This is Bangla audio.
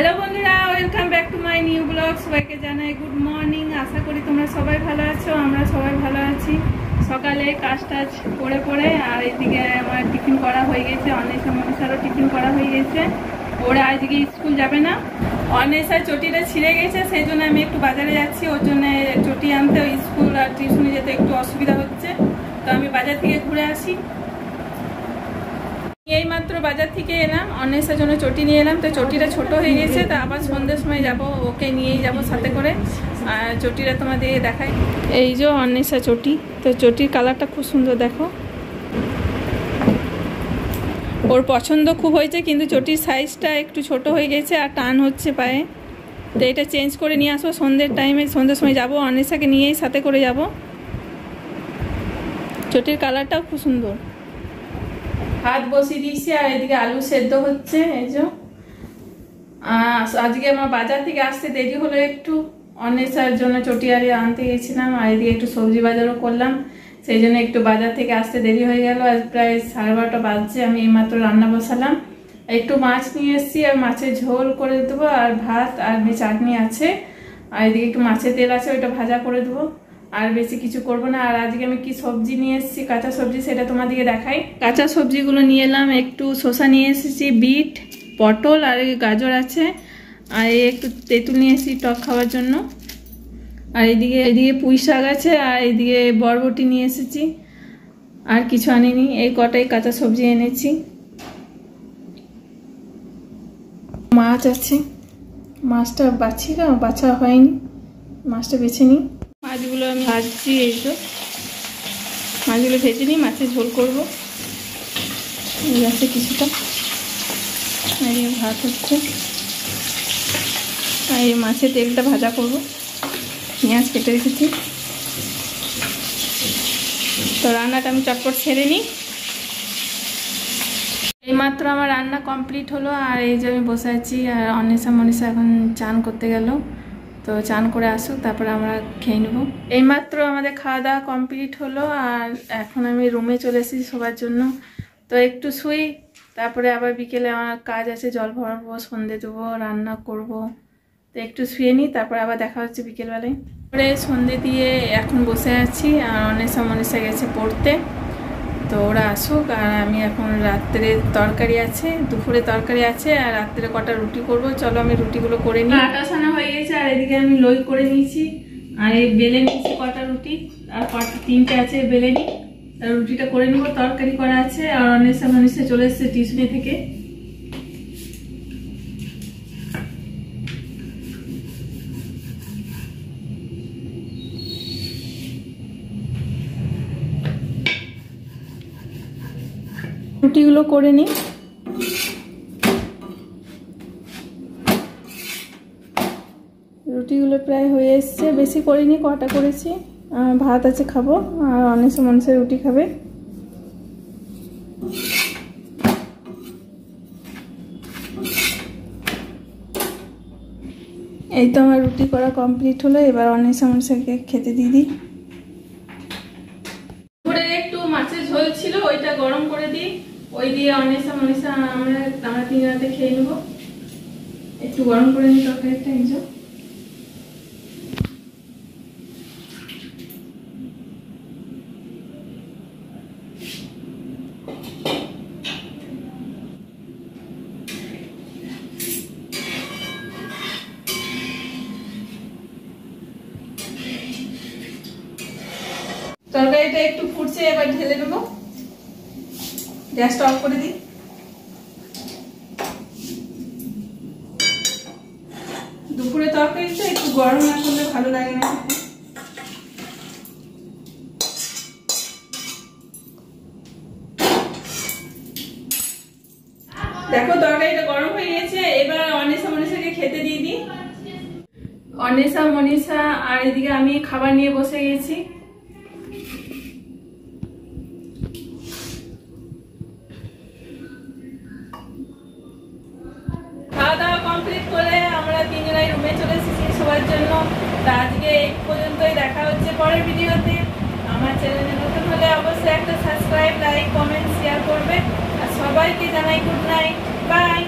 হ্যালো বন্ধুরা, welcome back to my new blog. সবাইকে জানাই গুড মর্নিং। আশা করি তোমরা সবাই ভালো আছো, আমরা সবাই ভালো আছি। সকালে কাজ টাজ করে আর এদিকে আমার টিফিন করা হয়ে গেছে, অনেসা মনীষারও টিফিন করা হয়ে গেছে। ওরা আজকে স্কুল যাবে না, অনেসার চটিটা ছিঁড়ে গেছে, সেই জন্য আমি একটু বাজারে যাচ্ছি। ওর জন্য চটি আনতে স্কুল আর টিউশনে যেতে একটু অসুবিধা হচ্ছে, তো আমি বাজার থেকে ঘুরে আসি। এই মাত্র বাজার থেকে এলাম, অনেসার জন্য চটি নিয়ে এলাম। তো চটিটা ছোট হয়ে গেছে, তো আবার সন্ধ্যের সময় যাব, ওকে নিয়েই যাব সাথে করে। আর চটিটা তোমাদের দেখাই, এই যে অনেসা চটি। তো চটির কালারটা খুব সুন্দর, দেখো। ওর পছন্দ খুব হয়েছে, কিন্তু চটির সাইজটা একটু ছোট হয়ে গেছে আর টান হচ্ছে পায়ে। তো এটা চেঞ্জ করে নিয়ে আসবো সন্ধ্যের টাইমে, সন্ধ্যের সময় যাব, অনেসাকে নিয়েই সাথে করে যাব। চটির কালারটাও খুব সুন্দর। ভাত বসিয়ে দিয়েছি আর এদিকে আলু সেদ্ধ হচ্ছে। এই যে আজকে আমার বাজার থেকে আসতে দেরি হলো একটু, অনেসার জন্য চটি আরে আনতে গেছিলাম, আর এদিকে একটু সবজি বাজারও করলাম, সেই জন্য একটু বাজার থেকে আসতে দেরি হয়ে গেল। আজ প্রায় 12:30 বাজছে। আমি এইমাত্র রান্না বসালাম, একটু মাছ নিয়ে এসেছি আর মাছের ঝোল করে দেবো, আর ভাত আর চাটনি আছে, আর এদিকে একটু মাছের তেল আছে, ওইটা ভাজা করে দেবো। আর বেশি কিছু করব না। আর আজকে আমি কি সবজি নিয়ে এসেছি, কাঁচা সবজি, সেটা তোমাদেরকে দেখাই। কাঁচা সবজিগুলো নিয়ে এলাম, একটু শসা নিয়ে এসেছি, বিট, পটল আর গাজর আছে, আর একটু তেঁতুল নিয়ে এসেছি টক খাওয়ার জন্য। আর এদিকে পুঁই শাক আছে, আর এদিকে বরবটি নিয়ে এসেছি, আর কিছু আনিনি। এই কটাই কাঁচা সবজি এনেছি। মাছ আছে, মাছটা বাছা হয়নি, মাছটা বেছে নিই। মাছগুলো আমি ভাজছি, এই তো মাছগুলো ভেজে নিই, মাছের ঝোল করবো। এই আছে কিছুটা, এই ভাত হচ্ছে, আর এই মাছের তেলটা ভাজা করব। পেঁয়াজ কেটে রেখেছি। তো রান্নাটা আমি চটপট ছেড়ে নিই। এইমাত্র আমার রান্না কমপ্লিট হলো, আর এই যে আমি বসে আছি। আর মনীষা এখন চান করতে গেল, তো চান করে আসুক, তারপরে আমরা খেয়ে নেব। এইমাত্র আমাদের খাওয়া দাওয়া কমপ্লিট হলো, আর এখন আমি রুমে চলে এসেছি সবার জন্য। তো একটু শুই, তারপরে আবার বিকেলে আমার কাজ আছে, জল ভরাবো, সন্ধে দেবো, রান্না করব। তো একটু শুয়ে নিই, তারপরে আবার দেখা হচ্ছে বিকেলবেলায়। তারপরে সন্ধে দিয়ে এখন বসে আছি, আর মনীষা গেছে পড়তে। তো ওরা আসুক, আর আমি এখন রাত্রে তরকারি আছে, দুপুরে তরকারি আছে, আর রাত্রে কটা রুটি করব। চলো আমি রুটিগুলো করে নিই। আটা সানা হয়ে গেছে, আর এদিকে আমি লই করে নিয়েছি, আর এই বেলে নিয়েছি কটা রুটি, আর তিনটে আছে, বেলে নিই, আর রুটিটা করে নেব। তরকারি করা আছে, আর মনীষা চলে এসেছে টিউশনি থেকে। রুটিগুলো করে নিই। রুটিগুলো প্রায় হয়ে এসছে, বেশি করিনি, কটা করেছি। ভাত আছে খাবো, আর মনীষা রুটি খাবে। এই তো আমার রুটি করা কমপ্লিট হলো, এবার মনীষাকে খেতে দিয়ে দিই। একটু মাছের ঝোল ছিল, ওইটা গরম করে দিই, ওই দিয়ে মনীষা আমরা তিন রাতে খেয়ে নেবো। একটু গরম করে নিই তরকারিটা। এই যে তরকারিটা একটু ফুটছে, এবার ঢেলে নেবো। গ্যাসটা অফ করে দিই। দুপুরে তরকারিটা একটু গরম না করলে ভালো লাগে না। দেখো তরকারিটা গরম হয়ে গেছে, এবার মনীষাকে খেতে দিয়ে দিই। মনীষা আর এদিকে আমি খাবার নিয়ে বসে গেছি। খাওয়া দাওয়া কমপ্লিট করে আমরা তিনজনাই রুমে চলে এসেছি সবার জন্য। তা আজকে এই পর্যন্তই, দেখা হচ্ছে পরের ভিডিওতে। আমার চ্যানেলে নতুন হলে অবশ্যই একটা সাবস্ক্রাইব, লাইক, কমেন্ট, শেয়ার করবে। আর সবাইকে জানাই গুড নাইট, বাই।